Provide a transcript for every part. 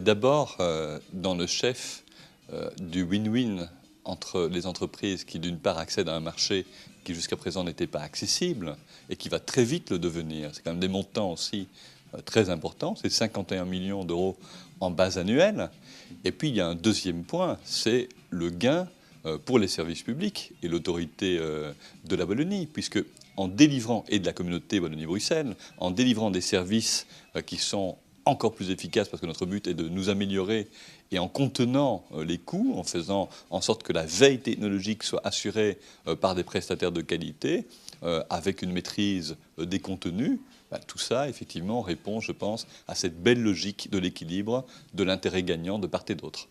D'abord, dans le chef du win-win entre les entreprises qui, d'une part, accèdent à un marché qui jusqu'à présent n'était pas accessible et qui va très vite le devenir. C'est quand même des montants aussi très importants, c'est 51 millions d'euros en base annuelle. Et puis il y a un deuxième point, c'est le gain pour les services publics et l'autorité de la Wallonie, puisque en délivrant, et de la communauté Wallonie-Bruxelles, en délivrant des services qui sont encore plus efficaces, parce que notre but est de nous améliorer, et en contenant les coûts, en faisant en sorte que la veille technologique soit assurée par des prestataires de qualité, avec une maîtrise des contenus, tout ça, effectivement, répond, je pense, à cette belle logique de l'équilibre, de l'intérêt gagnant de part et d'autre.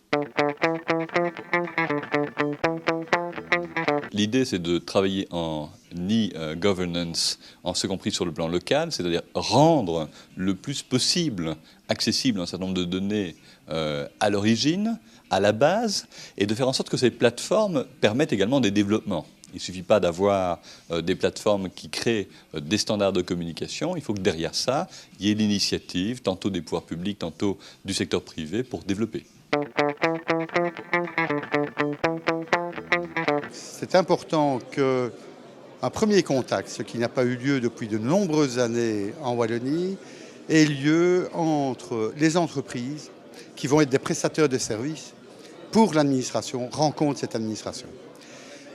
L'idée, c'est de travailler en e-governance, en ce compris sur le plan local, c'est-à-dire rendre le plus possible accessible un certain nombre de données à l'origine, à la base, et de faire en sorte que ces plateformes permettent également des développements. Il ne suffit pas d'avoir des plateformes qui créent des standards de communication, il faut que derrière ça, il y ait l'initiative, tantôt des pouvoirs publics, tantôt du secteur privé, pour développer. C'est important qu'un premier contact, ce qui n'a pas eu lieu depuis de nombreuses années en Wallonie, ait lieu entre les entreprises qui vont être des prestataires de services pour l'administration, rencontre cette administration.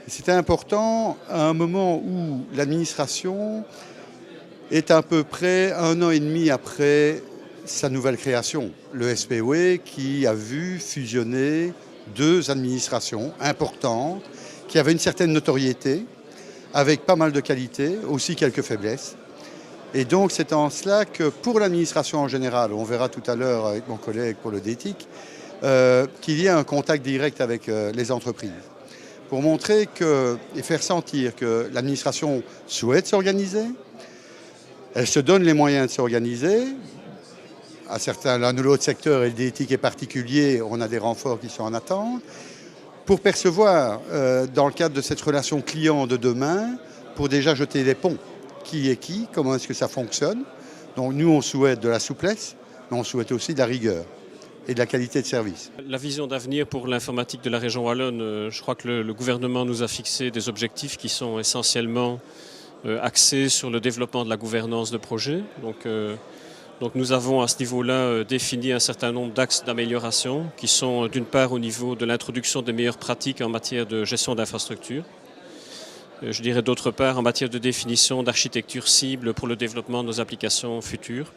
C'était important à un moment où l'administration est à peu près 1 an et demi après sa nouvelle création, le SPOE, qui a vu fusionner 2 administrations importantes qui avaient une certaine notoriété, avec pas mal de qualités, aussi quelques faiblesses. Et donc c'est en cela que pour l'administration en général, on verra tout à l'heure avec mon collègue pour le DETIC, qu'il y ait un contact direct avec les entreprises, pour montrer et faire sentir que l'administration souhaite s'organiser, elle se donne les moyens de s'organiser. À certains, l'un ou l'autre secteur, et le DETIC est particulier, on a des renforts qui sont en attente, pour percevoir, dans le cadre de cette relation client de demain, pour déjà jeter les ponts. Qui est qui, comment est-ce que ça fonctionne. Donc nous, on souhaite de la souplesse, mais on souhaite aussi de la rigueur et de la qualité de service. La vision d'avenir pour l'informatique de la région wallonne, je crois que le gouvernement nous a fixé des objectifs qui sont essentiellement axés sur le développement de la gouvernance de projet. Donc nous avons à ce niveau-là défini un certain nombre d'axes d'amélioration qui sont d'une part au niveau de l'introduction des meilleures pratiques en matière de gestion d'infrastructures. Je dirais d'autre part en matière de définition d'architecture cible pour le développement de nos applications futures.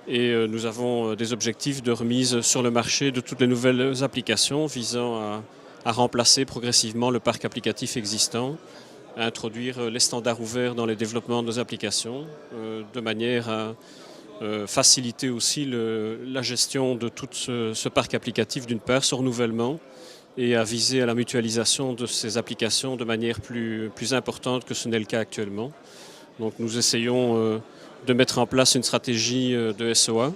Et nous avons des objectifs de remise sur le marché de toutes les nouvelles applications visant à remplacer progressivement le parc applicatif existant, à introduire les standards ouverts dans les développements de nos applications, de manière à faciliter aussi la gestion de tout ce parc applicatif d'une part, son renouvellement, et à viser à la mutualisation de ces applications de manière plus importante que ce n'est le cas actuellement. Donc nous essayons de mettre en place une stratégie de SOA,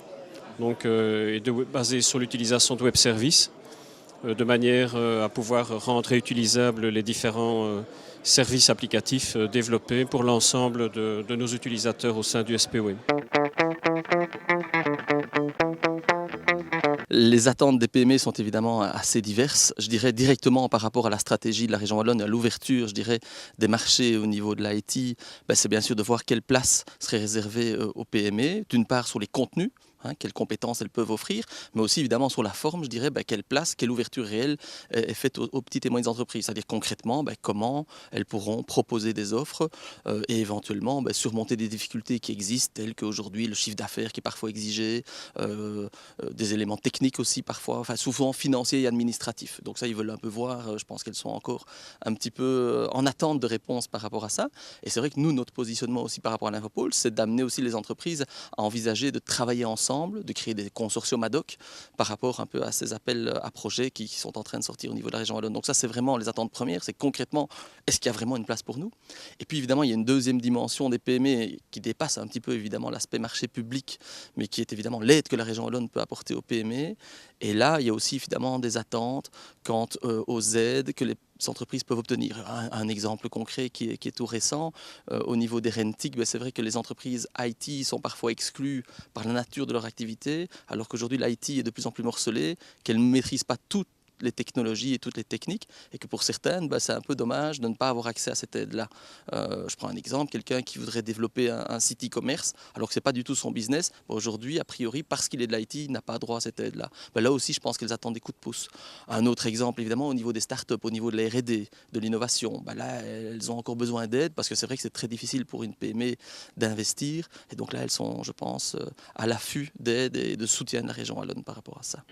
basée sur l'utilisation de web services, de manière à pouvoir rendre réutilisables les différents services applicatifs développés pour l'ensemble de nos utilisateurs au sein du SPOE. Les attentes des PME sont évidemment assez diverses. Je dirais directement par rapport à la stratégie de la région wallonne, à l'ouverture, je dirais, des marchés au niveau de l'IT, c'est bien sûr de voir quelle place serait réservée aux PME, d'une part sur les contenus, quelles compétences elles peuvent offrir, mais aussi évidemment sur la forme, je dirais, quelle place, quelle ouverture réelle est faite aux petites et moyennes entreprises. C'est-à-dire concrètement, comment elles pourront proposer des offres et éventuellement surmonter des difficultés qui existent, telles qu'aujourd'hui le chiffre d'affaires qui est parfois exigé, des éléments techniques aussi parfois, souvent financiers et administratifs. Donc ça, ils veulent un peu voir, je pense qu'elles sont encore un petit peu en attente de réponses par rapport à ça. Et c'est vrai que nous, notre positionnement aussi par rapport à l'Infopole, c'est d'amener aussi les entreprises à envisager de travailler ensemble, de créer des consortiums ad hoc par rapport un peu à ces appels à projets qui sont en train de sortir au niveau de la région wallonne. Donc ça, c'est vraiment les attentes premières, c'est concrètement, est-ce qu'il y a vraiment une place pour nous? Et puis évidemment, il y a une deuxième dimension des PME qui dépasse un petit peu évidemment l'aspect marché public, mais qui est évidemment l'aide que la région wallonne peut apporter aux PME. Et là, il y a aussi évidemment des attentes quant aux aides que les entreprises peuvent obtenir. Un exemple concret qui est tout récent, au niveau des RENTIC, c'est vrai que les entreprises IT sont parfois exclues par la nature de leur activité, alors qu'aujourd'hui l'IT est de plus en plus morcelée, qu'elle ne maîtrise pas toutes les technologies et toutes les techniques, et que pour certaines, c'est un peu dommage de ne pas avoir accès à cette aide-là. Je prends un exemple, quelqu'un qui voudrait développer un site e-commerce, alors que ce n'est pas du tout son business, aujourd'hui, a priori, parce qu'il est de l'IT, il n'a pas droit à cette aide-là. Là aussi, je pense qu'elles attendent des coups de pouce. Un autre exemple, évidemment, au niveau des startups, au niveau de la R&D, de l'innovation, là, elles ont encore besoin d'aide, parce que c'est vrai que c'est très difficile pour une PME d'investir, et donc là, elles sont, je pense, à l'affût d'aide et de soutien de la région wallonne par rapport à ça.